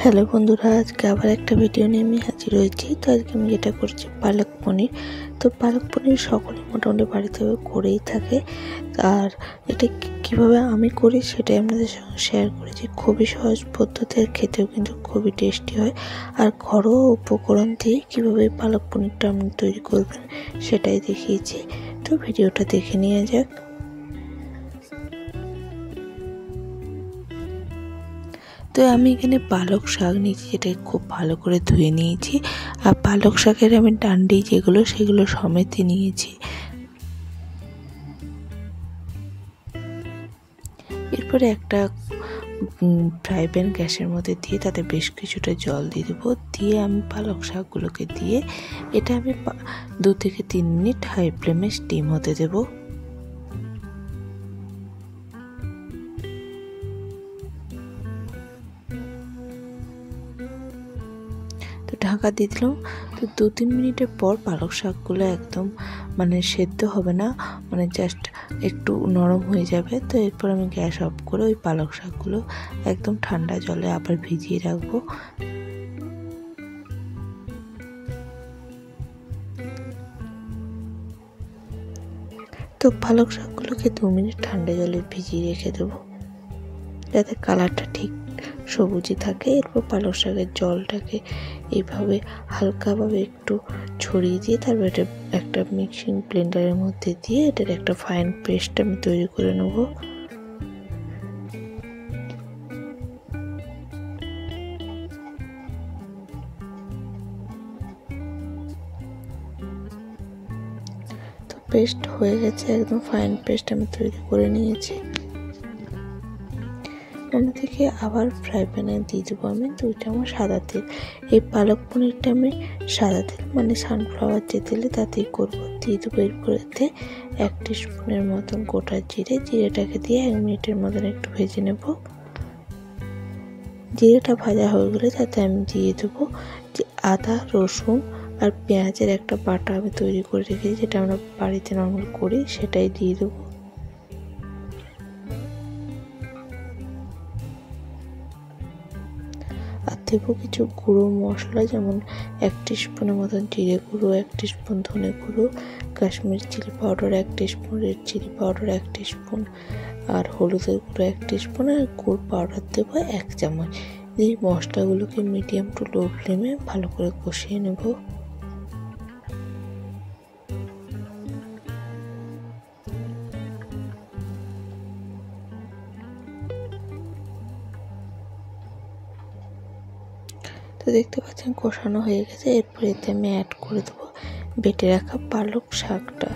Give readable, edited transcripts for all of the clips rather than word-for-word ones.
Hello বন্ধুরা, আজকে আবার একটা ভিডিও নিয়ে আমি হাজির হয়েছি। তো আজকে আমি যেটা করছি পালক পনির। তো পালক পনির সকলে মোটামুটি বাড়িতে করেই থাকে। আর এটা কীভাবে আমি করি সেটাই আপনাদের সঙ্গে শেয়ার করেছি। খুবই সহজ পদ্ধতি, আর খেতেও কিন্তু খুবই টেস্টি হয়। আর ঘরোয়া উপকরণ দিয়ে কীভাবে পালক পনিরটা আপনি তৈরি করবেন সেটাই দেখিয়েছি। তো ভিডিওটা দেখে নিয়ে যাক। তো আমি এখানে পালক শাক নিয়েছি, যেটা খুব ভালো করে ধুয়ে নিয়েছি। আর পালক শাকের আমি ডান্ডি যেগুলো সেগুলো সমেত নিয়েছি। এরপরে একটা ফ্রাই প্যান গ্যাসের মধ্যে দিয়ে তাতে বেশ কিছুটা জল দিয়ে দেবো। দিয়ে আমি পালক শাকগুলোকে দিয়ে এটা আমি 2 থেকে 3 মিনিট হাই ফ্লেমে স্টিম হতে দেবো। তো ঢাকা দিয়ে দিলাম। তো 2-3 মিনিটের পর পালক শাকগুলো একদম সেদ্ধ হবে না, জাস্ট একটু নরম হয়ে যাবে। তো এরপর আমি গ্যাস অফ করে ওই পালক শাকগুলো একদম ঠান্ডা জলে আবার ভিজিয়ে রাখবো। তো পালক শাকগুলোকে 2 মিনিট ঠান্ডা জলে ভিজিয়ে রেখে দেবো, যাতে কালারটা ঠিক সবুজই থাকে। এরপর পালক শাকের জলটাকে এইভাবে হালকাভাবে একটু ছড়িয়ে দিয়ে তারপর এটা একটা মিক্সিং ব্লেন্ডারের মধ্যে দিয়ে এটার একটা ফাইন পেস্ট আমি তৈরি করে নেব। তো পেস্ট হয়ে গেছে, একদম ফাইন পেস্ট আমি তৈরি করে নিয়েছি। অন্যদিকে আবার ফ্রাই প্যানে দিয়ে দেবো আমি 2 চামচ সাদা তেল। এই পালক পনিরটা আমি সাদা তেল সানফ্লাওয়ার যে তেলে তাতেই করবো। দিয়ে দেবো এরপরেতে 1 টিস্পুনের মতন গোটা জিরেটাকে দিয়ে 1 মিনিটের মতন একটু ভেজে নেব। জিরেটা ভাজা হয়ে গেলে তাতে আমি দিয়ে দেবো যে আদা, রসুন আর পেঁয়াজের একটা বাটা আমি তৈরি করে রেখেছি, যেটা আমরা বাড়িতে নর্মাল করি, সেটাই দিয়ে দেবো। আর দেবো কিছু গুঁড়ো মশলা, যেমন 1 টিস্পুনের মতন জিরে গুঁড়ো, 1 টিস্পুন ধনে গুঁড়ো, Kashmir chili powder 1 teaspoon, red chili powder 1 teaspoon, আর হলুদের গুঁড়ো 1 টিস্পুন, আর গুড় পাউডার দেবো 1 চামচ। এই মশলাগুলোকে মিডিয়াম টু লো ফ্লেমে ভালো করে কষিয়ে নেব। তো দেখতে পাচ্ছেন কষানো হয়ে গেছে। এরপর এতে আমি অ্যাড করে দেবো বেটে রাখা পালক শাকটা।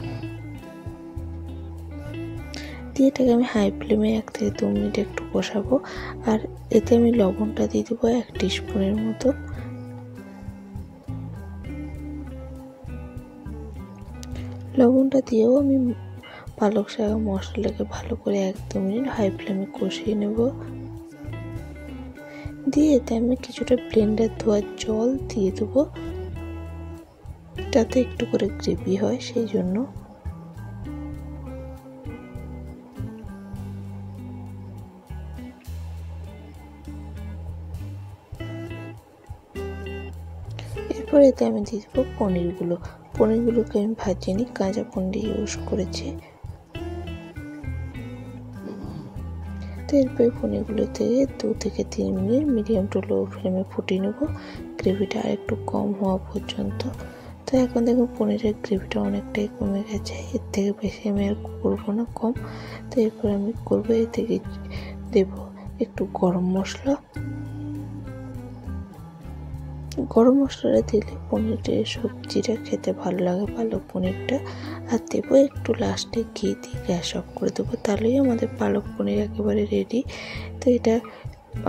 দিয়ে এটাকে আমি হাই ফ্লেমে 1 থেকে 2 মিনিট একটু কষাবো। আর এতে আমি লবণটা দিয়ে দেবো 1 টিস্পুনের মতো। লবণটা দিয়েও আমি পালক শাক মশলাটাকে ভালো করে 1-2 মিনিট হাই ফ্লেমে কষিয়ে নেব। দিয়ে এতে আমি কিছুটা ব্লেন্ডার ধোয়ার জল দিয়ে দেবো, যাতে একটু করে গ্রেভি হয় সেই জন্য। এরপর এতে আমি দিয়ে দেবো পনিরগুলোকে আমি ভাজিনি, কাঁচা পনির ইউজ করেছি। তো এরপর পনিরগুলো থেকে 2 থেকে 3 মিনিট মিডিয়াম টু লো ফ্লেমে ফুটিয়ে নেব, গ্রেভিটা আর একটু কম হওয়া পর্যন্ত। তো এখন দেখুন পনিরের গ্রেভিটা অনেকটাই কমে গেছে, এর থেকে বেশি আমি আর করবো না, কম। তো এরপর আমি করবো এর থেকে দেবো একটু গরম মশলাটা দিলে পনিরের সবজিটা খেতে ভালো লাগে, পালক পনিরটা। আর দেবো একটু লাস্টে ঘি দিয়ে গ্যাস অফ করে দেবো, তাহলেই আমাদের পালক পনির একেবারে রেডি। তো এটা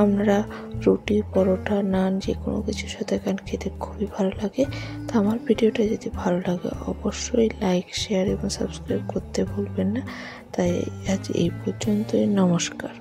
আপনারা রুটি, পরোটা, নান যে কোনো কিছুর সাথে খেতে খুবই ভালো লাগে। তো আমার ভিডিওটা যদি ভালো লাগে অবশ্যই লাইক, শেয়ার এবং সাবস্ক্রাইব করতে ভুলবেন না। তাই আজ এই পর্যন্তই, নমস্কার।